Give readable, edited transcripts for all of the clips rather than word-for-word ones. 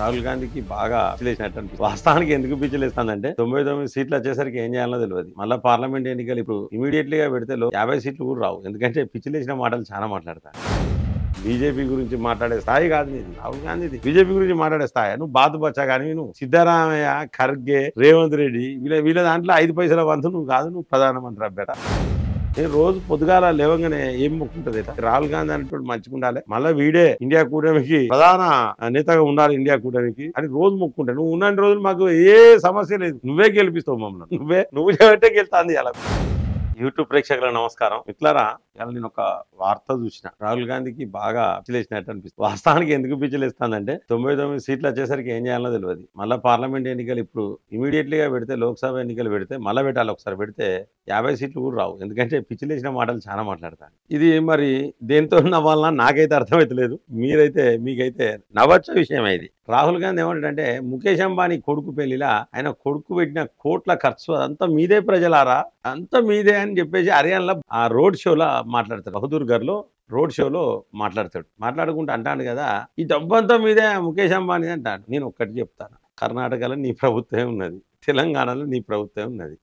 రాహుల్ గాంధీకి బాగా పిచ్చిలేసినట్టు అనిపిస్తుంది. వాస్తవానికి ఎందుకు పిచ్చిలేస్తుందంటే 99 సీట్లు వచ్చేసరికి ఏం చేయాలో తెలియదు. మళ్ళీ పార్లమెంట్ ఎన్నికలు ఇప్పుడు ఇమీడియట్లీగా పెడితే 50 సీట్లు కూడా రావు. ఎందుకంటే పిచ్చిలేసిన మాటలు చాలా మాట్లాడతారు. బీజేపీ గురించి మాట్లాడే స్థాయి కాదు నీది. రాహుల్ గాంధీది బీజేపీ గురించి మాట్లాడే స్థాయి. నువ్వు బాతు బచ్చా కానీ నువ్వు సిద్ధరామయ్య, ఖర్గే, రేవంత్ రెడ్డి వీళ్ళ దాంట్లో 5 పైసల వంతు నువ్వు కాదు. నువ్వు ప్రధానమంత్రి అబ్బేట. నేను రోజు పొద్దుగాల లేవగానే ఏం మొక్కుంటది రాహుల్ గాంధీ అనేటువంటి మంచిగా ఉండాలి, మళ్ళీ వీడే ఇండియా కూటమికి ప్రధాన నేతగా ఉండాలి ఇండియా కూటమికి అని రోజు మొక్కుంటా. నువ్వు ఉన్న రోజులు మాకు ఏ సమస్య లేదు, నువ్వే గెలిపిస్తావు మమ్మల్ని. నువ్వు చేయబట్టే గెలుతాంది అలా. యూట్యూబ్ ప్రేక్షకులకు నమస్కారం. మిత్రులారా, ఇవాళ నేను ఒక వార్త చూసిన. రాహుల్ గాంధీకి బాగా పిచ్చిలేసినట్టు అనిపిస్తుంది. వాస్తవానికి ఎందుకు పిచ్చిలేస్తుందంటే 99 సీట్లు వచ్చేసరికి ఏం చేయాలో తెలియదు. మళ్ళీ పార్లమెంట్ ఎన్నికలు ఇప్పుడు ఇమీడియట్లీగా పెడితే, లోక్సభ ఎన్నికలు పెడితే మళ్ళీ పెట్టాలి. ఒకసారి పెడితే 50 సీట్లు కూడా రావు. ఎందుకంటే పిచ్చిలేసిన మాటలు చాలా మాట్లాడతాను. ఇది మరి దేంతో నవ్వాలన్నా నాకైతే అర్థమైతలేదు. మీకైతే నవ్వచ్చ విషయం ఇది. రాహుల్ గాంధీ ఏమంటాడంటే, ముఖేష్ అంబానీ కొడుకు పెళ్లిలా ఆయన కొడుకు పెట్టిన కోట్ల ఖర్చు అదంతా మీదే ప్రజలారా, అంతా మీదే అని చెప్పేసి హర్యానాలో ఆ రోడ్ షోలో మాట్లాడతాడు. బహదూర్ గర్లో రోడ్ షోలో మాట్లాడుకుంటూ అంటాడు కదా, ఈ డబ్బంతా మీదే ముఖేష్ అంబానీ అంటాడు. నేను ఒక్కటి చెప్తాను, కర్ణాటకలో నీ ప్రభుత్వమే ఉన్నది, తెలంగాణలో నీ ప్రభుత్వం ఉన్నది.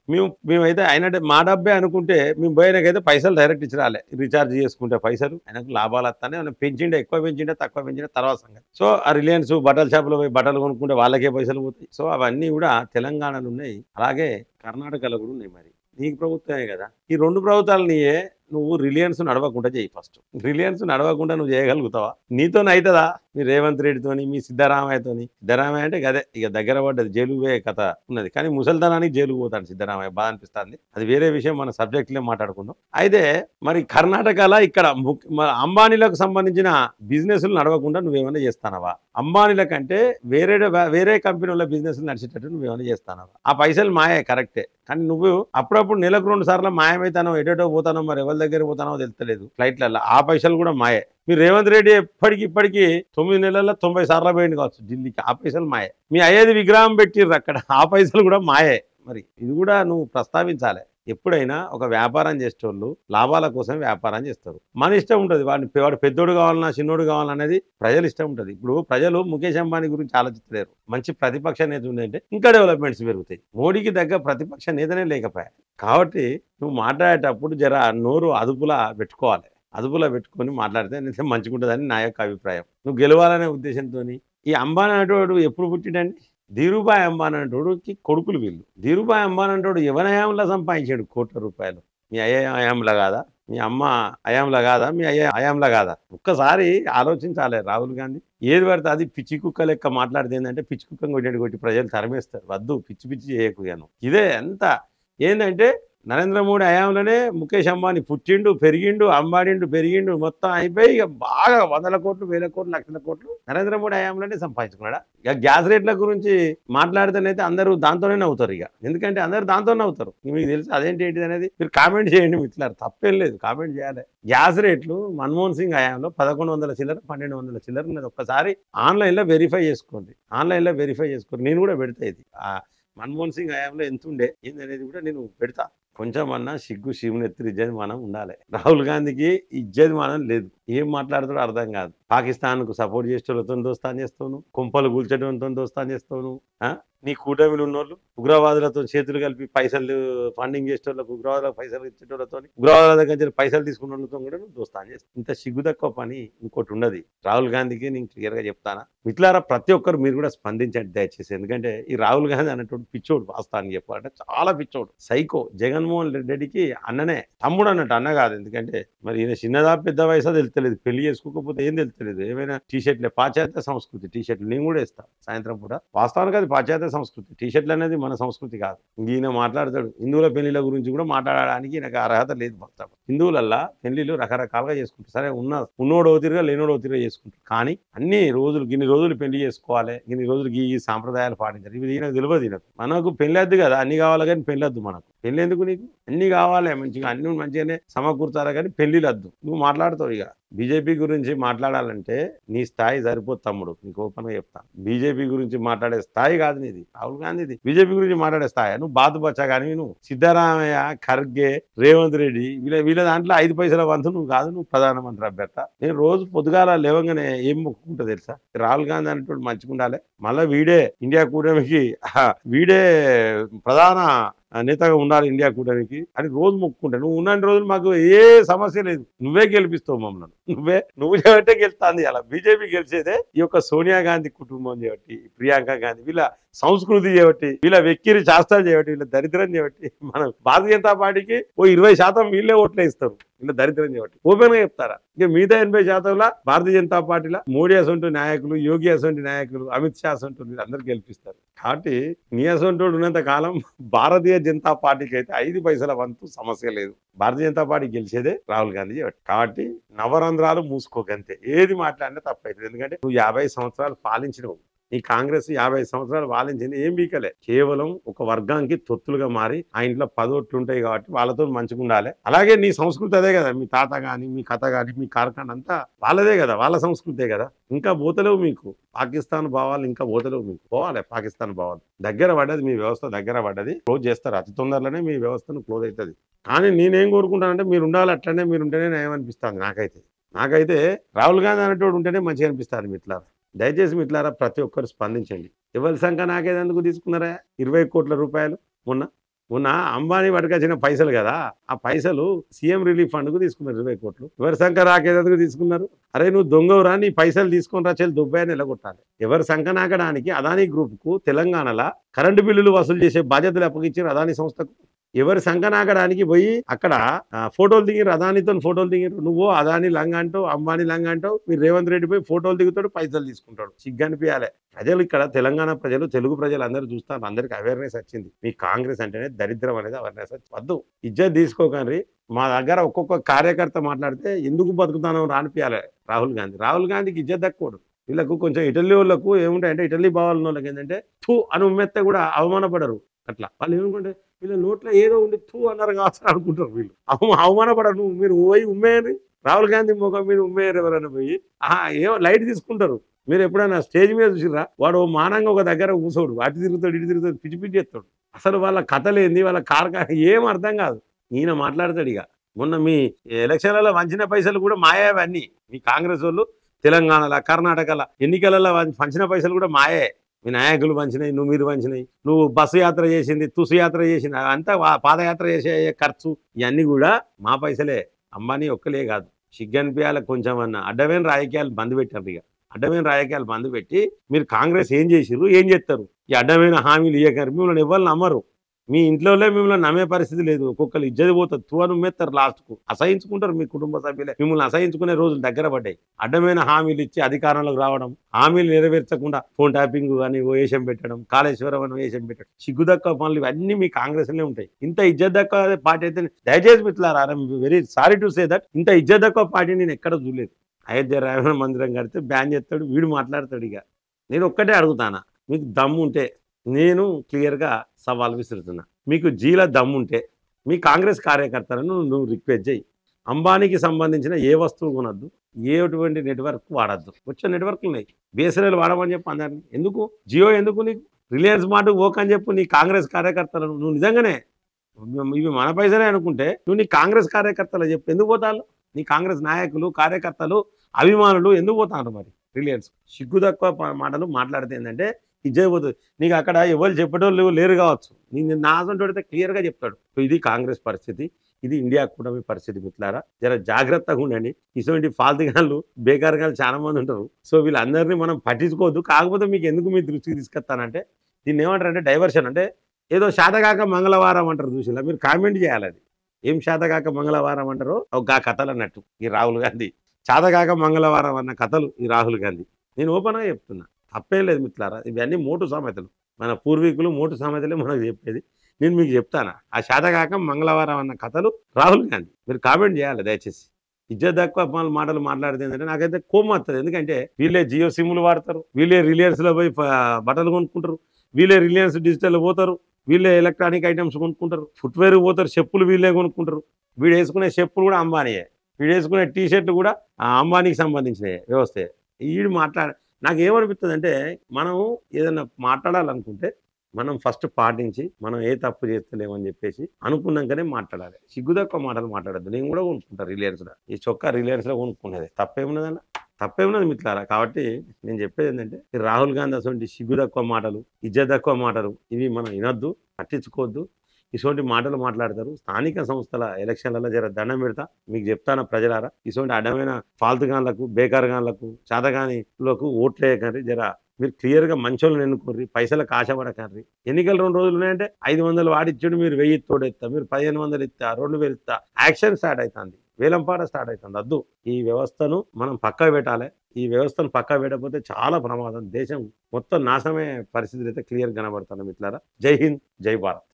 మేమైతే అయినట్టే మా డబ్బే అనుకుంటే మేము పోయినకైతే పైసలు డైరెక్ట్ ఇచ్చి రాలే. రీఛార్జ్ చేసుకుంటే పైసలు ఆయనకు లాభాలు వస్తానే, ఆయన పెంచిండే, ఎక్కువ పెంచిండే తక్కువ పెంచిండే తర్వాత సంగతి. సో ఆ రిలయన్స్ బట్టల షాపులో పోయి బట్టలు కొనుక్కుంటే వాళ్ళకే పైసలు పోతాయి. సో అవన్నీ కూడా తెలంగాణలో ఉన్నాయి, అలాగే కర్ణాటకలో కూడా ఉన్నాయి. మరి నీకు ప్రభుత్వమే కదా, ఈ 2 ప్రభుత్వాలు నీయే. నువ్వు రిలయన్స్ నడవకుండా చేయి. ఫస్ట్ రిలయన్స్ నడవకుండా నువ్వు చేయగలుగుతావా? నీతోనే అవుతుందా? మీ రేవంత్ రెడ్డితోని, మీ సిద్ధరామయ్యతోని. సిద్ధరామయ్య అంటే గదే ఇక దగ్గర పడ్డది, జైలు పోయే కథ ఉన్నది. కానీ ముసల్దానానికి జైలుకు పోతాడు సిద్ధరామయ్య, బాధ అనిపిస్తుంది. అది వేరే విషయం, మన సబ్జెక్ట్లే మాట్లాడుకుందాం. అయితే మరి కర్ణాటకలో ఇక్కడ అంబానీలకు సంబంధించిన బిజినెస్లు నడవకుండా నువ్వేమైనా చేస్తానవా? అంబానీల కంటే వేరే కంపెనీల బిజినెస్లు నడిచేటట్టు నువ్వేమైనా చేస్తానవా? ఆ పైసలు మాయే కరెక్టే, కానీ నువ్వు అప్పుడప్పుడు నెలకు 2 సార్లు మాయమైతానో, ఎటో పోతానో, మరి ఎవరి దగ్గర పోతానో తెలుస్తలేదు ఫ్లైట్లలో. ఆ పైసలు కూడా మాయే. మీరు రేవంత్ రెడ్డి ఇప్పటికి 9 నెలల్లో 90 సార్లు పోయింది కావచ్చు ఢిల్లీకి. ఆ పైసలు మాయే. మీ అయ్యేది విగ్రహం పెట్టిర్రు అక్కడ, ఆ పైసలు కూడా మాయే. మరి ఇది కూడా నువ్వు ప్రస్తావించాలి. ఎప్పుడైనా ఒక వ్యాపారం చేసేటోళ్ళు లాభాల కోసం వ్యాపారం చేస్తారు. మన ఇష్టం ఉంటుంది, వాడు పెద్దోడు కావాలన్నా చిన్నోడు కావాలనేది ప్రజలు ఇష్టం ఉంటుంది. ఇప్పుడు ప్రజలు ముఖేష్ అంబానీ గురించి ఆలోచించలేరు. మంచి ప్రతిపక్ష నేత ఉందంటే ఇంకా డెవలప్మెంట్స్ పెరుగుతాయి. మోడీకి దగ్గర ప్రతిపక్ష నేతనే లేకపోయా. కాబట్టి నువ్వు మాట్లాడేటప్పుడు జర నోరు అదుపులా పెట్టుకోవాలి. అదుపులో పెట్టుకొని మాట్లాడితే నిజం మంచిగుంటుందని నా యొక్క అభిప్రాయం. నువ్వు గెలవాలనే ఉద్దేశంతో. ఈ అంబానీ అనేటోడు ఎప్పుడు పుట్టిండండి? ధీరుభాయ్ అంబానీ అనేటోడుకి కొడుకులు వీళ్ళు. ధీరుభాయ్ అంబానీ అనేటోడు ఎవరి సంపాదించాడు కోట్ల రూపాయలు? మీ అయ్యాంలా కాదా? మీ అమ్మ అయాంలా కాదా? మీ అయాంలా కాదా? ఒక్కసారి ఆలోచించాలి రాహుల్ గాంధీ. ఏది పడితే అది పిచ్చి కుక్క లెక్క మాట్లాడితే ఏంటంటే, పిచ్చి కుక్కను కొట్టి ప్రజలు తరిమేస్తారు. వద్దు, పిచ్చి చేయకుయాను. ఇదే ఎంత ఏంటంటే, నరేంద్ర మోడీ హయాంలోనే ముఖేష్ అంబానీ పుట్టిండు, పెరిగిండు, అంబాడిండు, పెరిగిండు, మొత్తం అయిపోయి ఇక బాగా 100 కోట్లు, 1000 కోట్లు, లక్షల కోట్లు నరేంద్ర మోడీ హయాంలోనే సంపాదించుకున్నాడా? ఇక గ్యాస్ రేట్ల గురించి మాట్లాడితేనైతే అందరూ దాంతోనే నవ్వుతారు. ఇక ఎందుకంటే అందరూ దాంతోనే అవుతారు. మీకు తెలుసు అదేంటి అనేది మీరు కామెంట్ చేయండి మిత్రులారు, తప్పేం లేదు, కామెంట్ చేయాలి. గ్యాస్ రేట్లు మన్మోహన్ సింగ్ హయాంలో 1100 చిల్లర, 1200 చిల్లర ఉన్నది. ఒక్కసారి ఆన్లైన్లో వెరిఫై చేసుకోండి. నేను కూడా పెడతా. ఇది మన్మోహన్ సింగ్ హయాంలో ఎంత ఉండే ఏందనేది కూడా నేను పెడతా. కొంచెమన్నా సిగ్గు శివునెత్తిరి ఇజ్జత్ మనం ఉండాలి. రాహుల్ గాంధీకి ఇజ్జత్ మనం లేదు. ఏం మాట్లాడుతాడో అర్థం కాదు. పాకిస్తాన్కు సపోర్ట్ చేసేటోళ్ళతో దోస్తాన్ చేస్తావు, కుంపలు కూల్చడంతో దోస్తాన్ చేస్తావు. నీ కూటమిలు ఉన్నోళ్ళు ఉగ్రవాదులతో చేతులు కలిపి పైసలు ఫండింగ్ చేసేటోళ్ళకు, ఉగ్రవాదులకు పైసలు ఇచ్చేటోళ్ళతో, ఉగ్రవాదుల దగ్గర పైసలు తీసుకున్న వాళ్ళతో కూడా నువ్వు దోస్తాన్ చేస్తావు. ఇంత సిగ్గు తక్కువ పని ఇంకోటి ఉండదు రాహుల్ గాంధీకి. నేను క్లియర్గా చెప్తానా మిత్రులారా, ప్రతి ఒక్కరు మీరు కూడా స్పందించండి దయచేసి. ఎందుకంటే ఈ రాహుల్ గాంధీ అనేటువంటి పిచ్చోడు, వాస్తవానికి చెప్పాలంటే చాలా పిచ్చోడు, సైకో. జగన్మోహన్ రెడ్డికి అన్ననే, తమ్ముడు అన్నట్టు, అన్న కాదు. ఎందుకంటే మరి ఈయన చిన్నదా పెద్ద వయసా తెలుస్తలేదు, పెళ్లి చేసుకోకపోతే ఏం తెలుస్తలేదు. ఏమైనా టీషర్ట్లే, పాశ్చాత్య సంస్కృతి టీషర్ట్లు నేను కూడా ఇస్తాను సాయంత్రం పూట. వాస్తవానికి అది పాశ్చాత్య సంస్కృతి, టీషర్ట్లు అనేది మన సంస్కృతి కాదు. ఈయన మాట్లాడతాడు హిందువుల పెళ్లిల గురించి కూడా మాట్లాడడానికి నాకు అర్హత లేదు. హిందువులల్లా పెళ్లిళ్ళు రకరకాలుగా చేసుకుంటారు. సరే, ఉన్నోడో తిరిగా లేనోడో తిరిగా చేసుకుంటారు. కానీ అన్ని రోజులు ఇన్ని రోజులు పెళ్లి చేసుకోవాలి, ఇన్ని రోజులకి ఈ సాంప్రదాయాలు పాటించాలి, ఇవి ఈయనకు తెలియదు. మనకు పెళ్ళొద్దు కదా, అన్ని కావాలి కానీ పెళ్ళొద్దు మనకు. పెళ్ళెందుకు నీకు? అన్నీ కావాలి మంచిగా, అన్నీ మంచిగానే సమకూర్చాలి కానీ పెళ్ళిళ్ళు వద్దు. నువ్వు మాట్లాడతావు ఇక. బీజేపీ గురించి మాట్లాడాలంటే నీ స్థాయి సరిపోదు తమ్ముడు. నీకు ఓపెన్‌గా చెప్తా. బీజేపీ గురించి మాట్లాడే స్థాయి కాదు నీది. రాహుల్ గాంధీది. బీజేపీ గురించి మాట్లాడే స్థాయి. నువ్వు బాతుబచ్చా కానీ నువ్వు సిద్ధరామయ్య, ఖర్గే, రేవంత్ రెడ్డి వీళ్ళ దాంట్లో 5 పైసల వంతు నువ్వు కాదు. నువ్వు ప్రధానమంత్రి అభ్యర్థ. నేను రోజు పొద్దుగాల లేవగానే ఏం మొక్కుకుంటా తెలుసా? రాహుల్ గాంధీ అనేటోడు మంచిగా ఉండాలి. మళ్ళా వీడే ఇండియా కూటమికి వీడే ప్రధాన నేతగా ఉండాలి ఇండియా కూటమికి అని రోజు మొక్కుకుంటా. నువ్వు ఉన్న రోజులు మాకు ఏ సమస్య లేదు. నువ్వే గెలిపిస్తావు మమ్మల్ని. నువ్వు చేయబట్టే గెలుస్తుంది. అలా బీజేపీ గెలిచేదే ఈ యొక్క సోనియా గాంధీ కుటుంబం చేయబట్టి, ప్రియాంక గాంధీ వీళ్ళ సంస్కృతి చేయబట్టి, వీళ్ళ వెక్కిరి శాస్త్రాలు చేయబట్టి, వీళ్ళ దరిద్రం చేయబట్టి, మనం భారతీయ జనతా పార్టీకి ఓ 20% వీళ్ళే ఓట్లే ఇస్తారు. వీళ్ళ దరిద్రం చేయబట్టి ఓపెన్ గా చెప్తారా? ఇక మిగతా 80% భారతీయ జనతా పార్టీలో మోడీ అసొంటి నాయకులు, యోగి అసొంటి నాయకులు, అమిత్ షా అసొంటి వీళ్ళందరూ గెలిపిస్తారు. కాబట్టి నీ అసొంటోడు ఉన్నంత కాలం భారతీయ జనతా పార్టీకి అయితే 5 పైసల వంతు సమస్య లేదు. భారతీయ జనతా పార్టీ గెలిచేదే రాహుల్ గాంధీ కాబట్టి నవరంధ్రాలు మూసుకోకంతే. ఏది మాట్లాడినా తప్పైతుంది. ఎందుకంటే నువ్వు 50 సంవత్సరాలు పాలించినవు. ఈ కాంగ్రెస్ 50 సంవత్సరాలు పాలించింది ఏం బీకలే. కేవలం ఒక వర్గానికి తొత్తులుగా మారి ఆ ఇంట్లో 10 ఓట్లు ఉంటాయి కాబట్టి వాళ్ళతో మంచిగా ఉండాలి. అలాగే నీ సంస్కృతి అదే కదా. మీ తాత గాని, మీ కథ గాని, మీ కార్ఖాన అంతా వాళ్ళదే కదా, వాళ్ళ సంస్కృతే కదా. ఇంకా పోతలేవు మీకు పాకిస్తాన్ భావాలు, ఇంకా పోతలేవు మీకు. పోవాలి పాకిస్తాన్ భావాలు. దగ్గర పడ్డది మీ వ్యవస్థ, దగ్గర పడ్డది. క్లోజ్ చేస్తారు అతి తొందరలోనే మీ వ్యవస్థను క్లోజ్ అవుతుంది. కానీ నేనేం కోరుకుంటానంటే మీరు ఉండాలి. అట్లనే మీరు ఉంటేనే నయం అనిపిస్తుంది నాకైతే రాహుల్ గాంధీ అనేటోడు ఉంటేనే మంచిగా అనిపిస్తుంది. మిట్లారా దయచేసి మిట్లారా ప్రతి ఒక్కరు స్పందించండి. ఎవరి సంఖ్య నాకేందుకు తీసుకున్నారా 20 కోట్ల రూపాయలు? మొన్న అంబానీ పట్టుకొచ్చిన పైసలు కదా, ఆ పైసలు సీఎం రిలీఫ్ ఫండ్ కు తీసుకున్నారు 20 కోట్లు. ఎవరి సంఖ్య నాకేందుకు తీసుకున్నారు? అరే నువ్వు దొంగవురా, నీ పైసలు తీసుకొని రా చెల్లి దుబ్బాయిని నిలగొట్టాలి. ఎవరి సంఖ్య నాకడానికి అదానీ గ్రూప్ కు తెలంగాణలో కరెంటు బిల్లులు వసూలు చేసే బాధ్యతలు అప్పగించారు అదానీ సంస్థకు. ఎవరి సంకనాకడానికి పోయి అక్కడ ఫోటోలు దిగిరు, అదానితో ఫోటోలు దిగిరు. నువ్వు అదాని లంగ అంటావు, అంబానీ లంగ అంటావు. మీరు రేవంత్ రెడ్డి పోయి ఫోటోలు దిగుతాడు, పైసలు తీసుకుంటాడు. సిగ్గనిపించాలి. ప్రజలు ఇక్కడ తెలంగాణ ప్రజలు, తెలుగు ప్రజలు అందరూ చూస్తారు. అందరికి అవేర్నెస్ వచ్చింది. మీ కాంగ్రెస్ అంటేనే దరిద్రం అనేది అవేర్నెస్ వద్దు. ఇజ్జత్ తీసుకోకండి. మా దగ్గర ఒక్కొక్క కార్యకర్త మాట్లాడితే ఎందుకు బతుకుతానో రానిపించాలి రాహుల్ గాంధీకి ఇజ్జత్ తక్కువడు. వీళ్ళకు కొంచెం ఇటలీ వాళ్ళకు ఏముంటాయంటే, ఇటలీ భావాల వాళ్ళకి ఏంటంటే థూ అని ఉమ్మెత్తే కూడా అవమానపడరు. అట్లా వాళ్ళు ఏమనుకుంటే వీళ్ళ నోట్లో ఏదో ఉండి థూ అన్నారు కావచ్చు అనుకుంటారు. వీళ్ళు అవమానపడరు. మీరు పోయి ఉమ్మేయని రాహుల్ గాంధీ ముఖం మీద ఉమ్మేయరు. ఎవరైనా పోయి ఏమో లైట్ తీసుకుంటారు. మీరు ఎప్పుడైనా స్టేజ్ మీద చూసిరా? వాడు మానంగా ఒక దగ్గర కూర్చోడు, అటు తిరుగుతాడు, ఇటు తిరుగుతాడు, పిచ్చి పిచ్చి చేస్తాడు. అసలు వాళ్ళ కథలేంది, వాళ్ళ కార్ఖాన ఏం అర్థం కాదు. ఈయన మాట్లాడతాడు. ఇక మొన్న మీ ఎలక్షన్లలో వంచిన పైసలు కూడా మాయే. అవన్నీ మీ కాంగ్రెస్ వాళ్ళు తెలంగాణలో, కర్ణాటకలో ఎన్నికలలో పంచిన పైసలు కూడా మాయే. మీ నాయకులు పంచినాయి, మీరు పంచినాయి. నువ్వు బస్సు యాత్ర చేసింది, తుసు యాత్ర చేసింది, అంతా పాదయాత్ర చేసే ఖర్చు ఇవన్నీ కూడా మా పైసలే. అంబానీ ఒక్కలే కాదు. సిగ్గనిపించాలి కొంచెం అన్న. అడ్డమైన రాజకీయాలు బంద్ పెట్టారు. ఇక అడ్డమైన రాజకీయాలు బంద్ పెట్టి మీరు కాంగ్రెస్ ఏం చేసిర్రు, ఏం చేస్తారు? ఈ అడ్డమైన హామీలు ఇయ్యకారు. మిమ్మల్ని ఎవరు నమ్మరు. మీ ఇంట్లోనే మిమ్మల్ని నమ్మే పరిస్థితి లేదు. ఒక్కొక్కరు ఇజ్జతి పోతుంది. తువను మెత్తారు. లాస్ట్కు అసహించుకుంటారు. మీ కుటుంబ సభ్యులే మిమ్మల్ని అసహించుకునే రోజులు దగ్గర పడ్డాయి. అడ్డమైన హామీలు ఇచ్చి అధికారంలోకి రావడం, హామీలు నెరవేర్చకుండా ఫోన్ ట్యాపింగ్ అని వేషం పెట్టడం, కాళేశ్వరం అని వేషం పెట్టడం, సిగ్గుదక్క పనులు ఇవన్నీ మీ కాంగ్రెస్లోనే ఉంటాయి. ఇంత ఇజ్జత్ దక్క పార్టీ అయితే దయచేసి మిత్రులారా, very sorry to say that, ఇంత ఇజ్జత్ దక్క పార్టీ నేను ఎక్కడ చూడలేదు. అయోధ్య రామ మందిరం కడితే బ్యాన్ చేస్తాడు, వీడు మాట్లాడతాడు. ఇక నేను ఒక్కటే అడుగుతానా, మీకు దమ్ము ఉంటే, నేను క్లియర్గా సవాల్ విసురుతున్నా, మీకు జీల దమ్ముంటే మీ కాంగ్రెస్ కార్యకర్తలను నువ్వు రిక్వెస్ట్ చేయి. అంబానీకి సంబంధించిన ఏ వస్తువు కొనద్దు, ఎటువంటి నెట్వర్క్ వాడద్దు. వచ్చే నెట్వర్క్లు ఉన్నాయి, బిఎస్ఎన్ఎల్ వాడమని చెప్పు అందరినీ. ఎందుకు జియో, ఎందుకు నీకు రిలయన్స్ మార్ట్ ఓక్ అని చెప్పు నీ కాంగ్రెస్ కార్యకర్తలను. నువ్వు నిజంగానే ఇవి మన పైసలే అనుకుంటే నువ్వు నీ కాంగ్రెస్ కార్యకర్తలు చెప్పు. ఎందుకు పోతాను? నీ కాంగ్రెస్ నాయకులు, కార్యకర్తలు, అభిమానులు ఎందుకు పోతాను మరి రిలయన్స్? సిగ్గు తక్కువ మాటలు మాట్లాడితే ఏంటంటే ఇజ్జత్ పోతుంది నీకు. అక్కడ ఎవరు చెప్పేటోళ్ళు లేరు కావచ్చు, నేను నా అసంటోడితే క్లియర్గా చెప్తాడు. ఇది కాంగ్రెస్ పరిస్థితి, ఇది ఇండియా కూటమి పరిస్థితి. మిత్రులారా, జర జాగ్రత్తగా ఉండండి. ఇటువంటి ఫాల్తుగాళ్ళు, బేకారగాళ్ళు చాలా మంది ఉంటారు. సో వీళ్ళందరినీ మనం పట్టించుకోవద్దు. కాకపోతే మీకు ఎందుకు మీ దృష్టికి తీసుకొస్తానంటే, దీన్ని ఏమంటారంటే డైవర్షన్. అంటే ఏదో శాతకాక మంగళవారం అంటారు చూసిలా, మీరు కామెంట్ చేయాలి. అది ఏం శాతకాక మంగళవారం అంటారో ఒక కథలు అన్నట్టు ఈ రాహుల్ గాంధీ. శాతకాక మంగళవారం అన్న కథలు ఈ రాహుల్ గాంధీ. నేను ఓపెన్గా చెప్తున్నా, తప్పేం లేదు మిత్రులారా. ఇవన్నీ మోటు సామెతలు, మన పూర్వీకులు మోటు సామెతలే మనకు చెప్పేది. నేను మీకు చెప్తాను, ఆ శాతకాక మంగళవారం అన్న కథలు రాహుల్ గాంధీ. మీరు కామెంట్ చేయాలి దయచేసి. ఇజ్జత్ తక్కువ మాటలు మాట్లాడితే ఏంటంటే నాకైతే కోపం వస్తుంది. ఎందుకంటే వీళ్ళే జియో సిమ్లు వాడతారు, వీళ్ళే రిలయన్స్లో పోయి బట్టలు కొనుక్కుంటారు, వీళ్ళే రిలయన్స్ డిజిటల్లో పోతారు, వీళ్ళే ఎలక్ట్రానిక్ ఐటమ్స్ కొనుక్కుంటారు, ఫుట్వేర్ పోతారు, చెప్పులు వీళ్ళే కొనుక్కుంటారు. వీడు వేసుకునే చెప్పులు కూడా అంబానీయే, వీడు వేసుకునే టీ షర్ట్లు కూడా అంబానీకి సంబంధించినవి వ్యవస్థే. వీడు నాకేమనిపిస్తుంది అంటే, మనం ఏదైనా మాట్లాడాలనుకుంటే మనం ఫస్ట్ పాటించి మనం ఏ తప్పు చేస్తలేమని చెప్పేసి అనుకున్నాకనే మాట్లాడాలి. సిగ్గు తక్కువ మాటలు మాట్లాడద్దు. నేను కూడా కొనుక్కుంటా రిలయన్స్లో, ఈ చొక్కా రిలయన్స్లో కొనుక్కునేది తప్పేమున్నదన్న, తప్పేమున్నది మిత్రులారా. కాబట్టి నేను చెప్పేది ఏంటంటే, ఈ రాహుల్ గాంధీ అటువంటి సిగ్గు తక్కువ మాటలు, ఇజ్జత్ తక్కువ మాటలు ఇవి మనం వినొద్దు, పట్టించుకోవద్దు. ఇటువంటి మాటలు మాట్లాడతారు. స్థానిక సంస్థల ఎలక్షన్లలో జర దండం పెడతా, మీకు చెప్తాను ప్రజలారా, ఇటువంటి అడ్డమైన ఫాల్తుగాన్లకు, బేకార్గాన్లకు, చాతగానిలకు ఓట్లు వేయకండి. జర మీరు క్లియర్గా మంచోళ్ళని ఎన్నుకోర్రి, పైసలకు ఆశపడకండి. ఎన్నికలు 2 రోజులు ఉన్నాయంటే 500 వాడిచ్చాడు, మీరు 1000 తోడెత్తా, మీరు 1500 ఇస్తా, 2000 ఇస్తా, యాక్షన్ స్టార్ట్ అవుతుంది, వేలంపాట స్టార్ట్ అవుతుంది. వద్దు, ఈ వ్యవస్థను మనం పక్కకు పెట్టాలి. ఈ వ్యవస్థను పక్కకు పెట్టకపోతే చాలా ప్రమాదం, దేశం మొత్తం నాశనమే పరిస్థితులు అయితే క్లియర్ కనబడుతుంది మిత్రులారా. జై హింద్, జై భారత్.